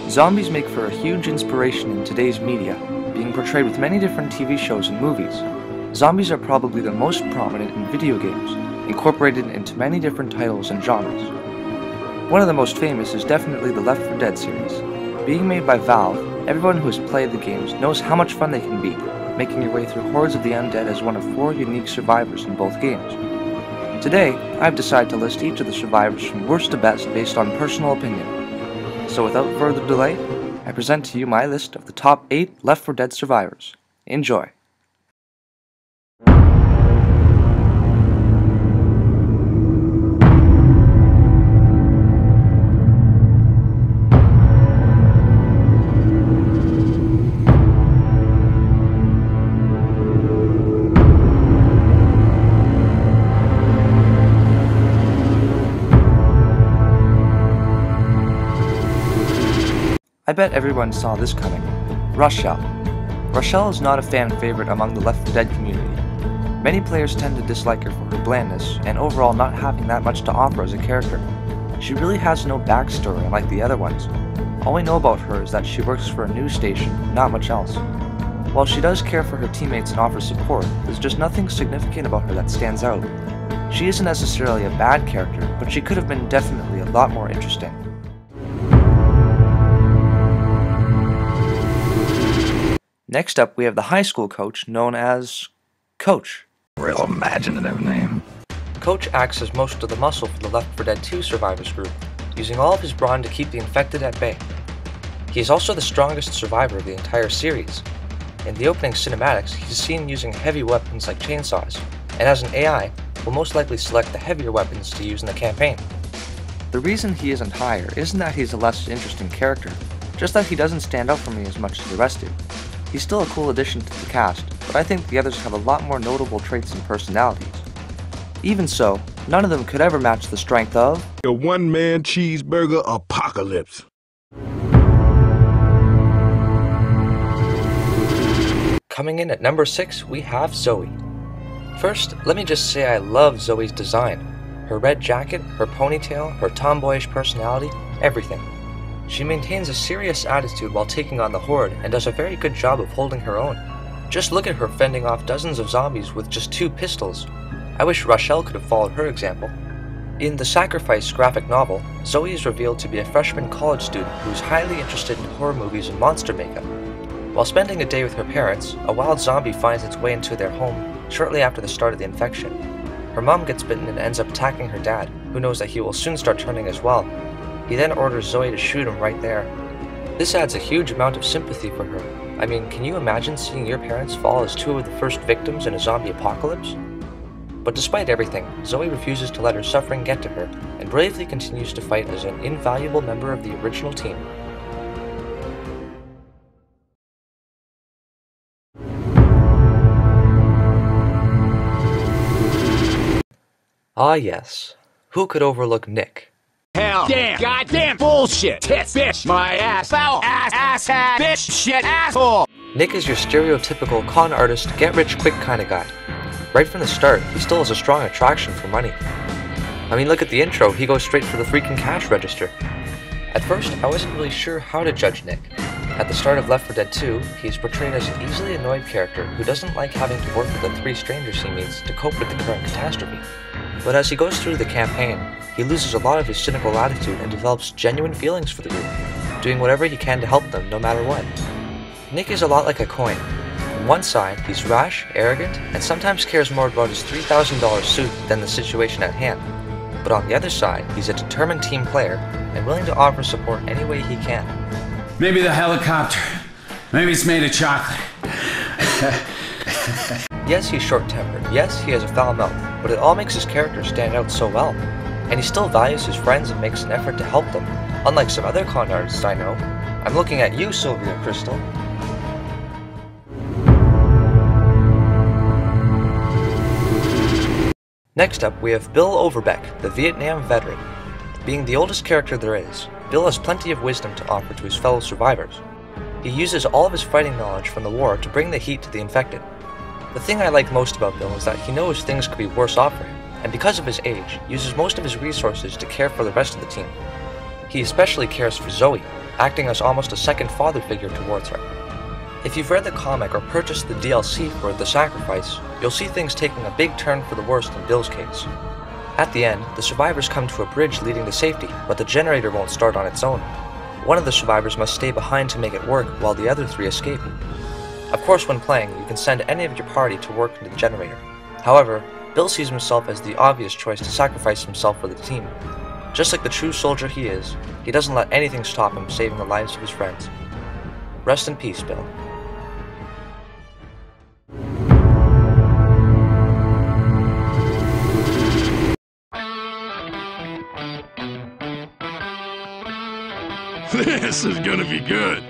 Zombies make for a huge inspiration in today's media, being portrayed with many different TV shows and movies. Zombies are probably the most prominent in video games, incorporated into many different titles and genres. One of the most famous is definitely the Left 4 Dead series. Being made by Valve, everyone who has played the games knows how much fun they can be, making your way through hordes of the undead as one of 4 unique survivors in both games. Today, I've decided to list each of the survivors from worst to best based on personal opinion. So without further delay, I present to you my list of the top 8 Left 4 Dead survivors. Enjoy! I bet everyone saw this coming. Rochelle. Rochelle is not a fan favorite among the Left 4 Dead community. Many players tend to dislike her for her blandness, and overall not having that much to offer as a character. She really has no backstory unlike the other ones. All we know about her is that she works for a news station, not much else. While she does care for her teammates and offers support, there's just nothing significant about her that stands out. She isn't necessarily a bad character, but she could have been definitely a lot more interesting. Next up, we have the high school coach known as Coach. Real imaginative name. Coach acts as most of the muscle for the Left 4 Dead 2 survivors group, using all of his brawn to keep the infected at bay. He is also the strongest survivor of the entire series. In the opening cinematics, he's seen using heavy weapons like chainsaws, and as an AI, will most likely select the heavier weapons to use in the campaign. The reason he isn't higher isn't that he's a less interesting character, just that he doesn't stand out for me as much as the rest do. He's still a cool addition to the cast, but I think the others have a lot more notable traits and personalities. Even so, none of them could ever match the strength of a one-man cheeseburger apocalypse. Coming in at number 6, we have Zoe. First, let me just say I love Zoe's design. Her red jacket, her ponytail, her tomboyish personality, everything. She maintains a serious attitude while taking on the Horde and does a very good job of holding her own. Just look at her fending off dozens of zombies with just 2 pistols. I wish Rochelle could have followed her example. In the Sacrifice graphic novel, Zoe is revealed to be a freshman college student who is highly interested in horror movies and monster makeup. While spending a day with her parents, a wild zombie finds its way into their home shortly after the start of the infection. Her mom gets bitten and ends up attacking her dad, who knows that he will soon start turning as well. He then orders Zoe to shoot him right there. This adds a huge amount of sympathy for her. I mean, can you imagine seeing your parents fall as 2 of the first victims in a zombie apocalypse? But despite everything, Zoe refuses to let her suffering get to her, and bravely continues to fight as an invaluable member of the original team. Ah yes, who could overlook Nick? Hell, damn, goddamn bullshit, tits, bitch, my ass, foul, ass, bitch, shit, asshole. Nick is your stereotypical con artist, get-rich-quick kind of guy. Right from the start, he still has a strong attraction for money. I mean, look at the intro, he goes straight for the freaking cash register. At first, I wasn't really sure how to judge Nick. At the start of Left 4 Dead 2, he is portrayed as an easily annoyed character who doesn't like having to work with the 3 strangers he meets to cope with the current catastrophe. But as he goes through the campaign, he loses a lot of his cynical attitude and develops genuine feelings for the group, doing whatever he can to help them no matter what. Nick is a lot like a coin. On one side, he's rash, arrogant, and sometimes cares more about his $3,000 suit than the situation at hand. But on the other side, he's a determined team player and willing to offer support any way he can. Maybe the helicopter. Maybe it's made of chocolate. Yes, he's short-tempered. Yes, he has a foul mouth, but it all makes his character stand out so well. And he still values his friends and makes an effort to help them, unlike some other con artists I know. I'm looking at you, Sylvia Crystal. Next up, we have Bill Overbeck, the Vietnam veteran. Being the oldest character there is, Bill has plenty of wisdom to offer to his fellow survivors. He uses all of his fighting knowledge from the war to bring the heat to the infected. The thing I like most about Bill is that he knows things could be worse off for him, and because of his age, uses most of his resources to care for the rest of the team. He especially cares for Zoe, acting as almost a second father figure towards her. If you've read the comic or purchased the DLC for The Sacrifice, you'll see things taking a big turn for the worst in Bill's case. At the end, the survivors come to a bridge leading to safety, but the generator won't start on its own. One of the survivors must stay behind to make it work while the other 3 escape. Of course, when playing, you can send any of your party to work into the generator. However, Bill sees himself as the obvious choice to sacrifice himself for the team. Just like the true soldier he is, he doesn't let anything stop him saving the lives of his friends. Rest in peace, Bill. This is gonna be good.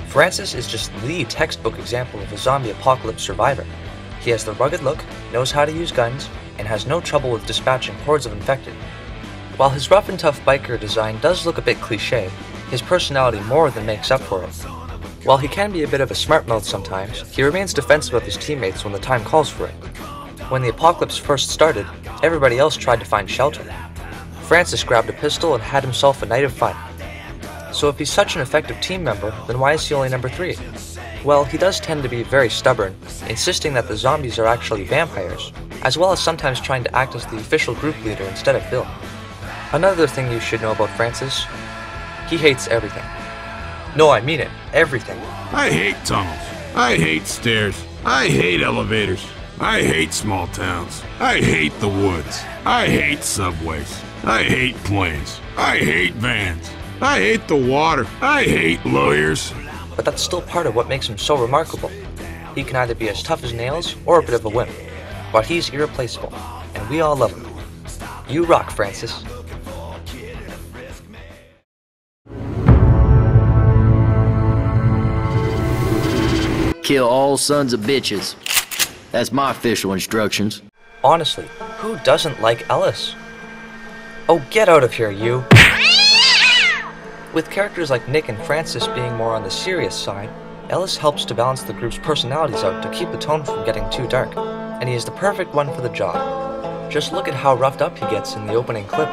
Francis is just the textbook example of a zombie apocalypse survivor. He has the rugged look, knows how to use guns, and has no trouble with dispatching hordes of infected. While his rough and tough biker design does look a bit cliché, his personality more than makes up for it. While he can be a bit of a smart mouth sometimes, he remains defensive of his teammates when the time calls for it. When the apocalypse first started, everybody else tried to find shelter. Francis grabbed a pistol and had himself a night of fun. So if he's such an effective team member, then why is he only number 3? Well, he does tend to be very stubborn, insisting that the zombies are actually vampires, as well as sometimes trying to act as the official group leader instead of Bill. Another thing you should know about Francis, he hates everything. No, I mean it, everything. I hate tunnels. I hate stairs. I hate elevators. I hate small towns. I hate the woods. I hate subways. I hate planes. I hate vans. I hate the water. I hate lawyers. But that's still part of what makes him so remarkable. He can either be as tough as nails or a bit of a wimp, but he's irreplaceable, and we all love him. You rock, Francis. Kill all sons of bitches. That's my official instructions. Honestly, who doesn't like Ellis? Oh, get out of here, you! With characters like Nick and Francis being more on the serious side, Ellis helps to balance the group's personalities out to keep the tone from getting too dark, and he is the perfect one for the job. Just look at how roughed up he gets in the opening clip.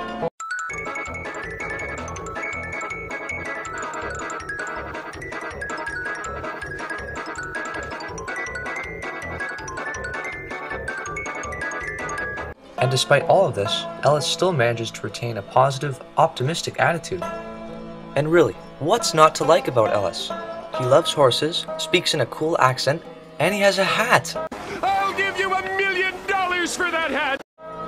And despite all of this, Ellis still manages to retain a positive, optimistic attitude. And really, what's not to like about Ellis? He loves horses, speaks in a cool accent, and he has a hat! I'll give you $1 million for that hat!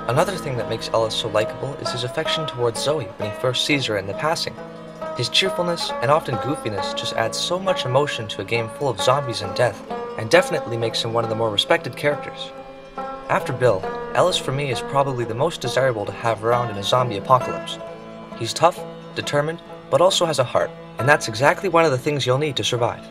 Another thing that makes Ellis so likable is his affection towards Zoe when he first sees her in the passing. His cheerfulness and often goofiness just adds so much emotion to a game full of zombies and death, and definitely makes him one of the more respected characters. After Bill, Ellis for me is probably the most desirable to have around in a zombie apocalypse. He's tough, determined, but also has a heart, and that's exactly one of the things you'll need to survive.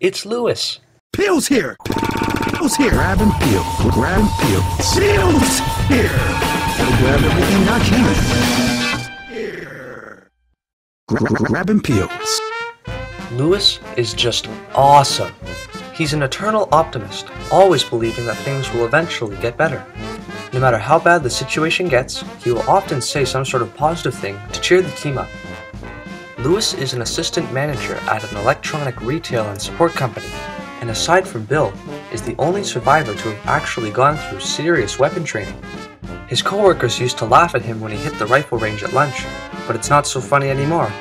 It's Lewis! Peel's here. Peel's here. Grab and peel. Grab and peel. Peel's here. Gotta grab everything I can. Here. Grab and peels. Lewis is just awesome. He's an eternal optimist, always believing that things will eventually get better. No matter how bad the situation gets, he will often say some sort of positive thing to cheer the team up. Lewis is an assistant manager at an electronic retail and support company, and aside from Bill, is the only survivor to have actually gone through serious weapon training. His coworkers used to laugh at him when he hit the rifle range at lunch, but it's not so funny anymore.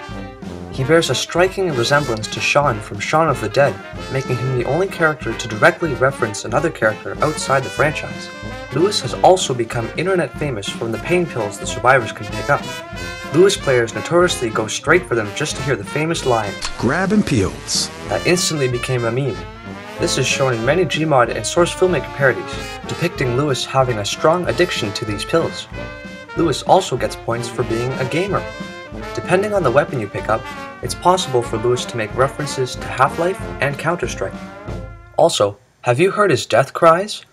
He bears a striking resemblance to Shaun from Shaun of the Dead, making him the only character to directly reference another character outside the franchise. Lewis has also become internet famous from the pain pills the survivors can pick up. Lewis players notoriously go straight for them just to hear the famous line, Grab and peels. That instantly became a meme. This is shown in many Gmod and Source filmmaker parodies, depicting Lewis having a strong addiction to these pills. Lewis also gets points for being a gamer. Depending on the weapon you pick up, it's possible for Lewis to make references to Half-Life and Counter-Strike. Also, have you heard his death cries?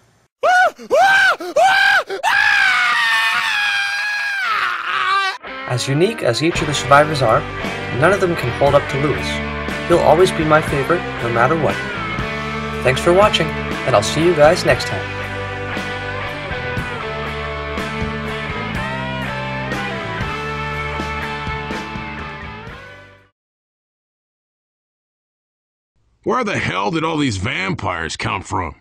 As unique as each of the survivors are, none of them can hold up to Louis. He'll always be my favorite, no matter what. Thanks for watching, and I'll see you guys next time. Where the hell did all these vampires come from?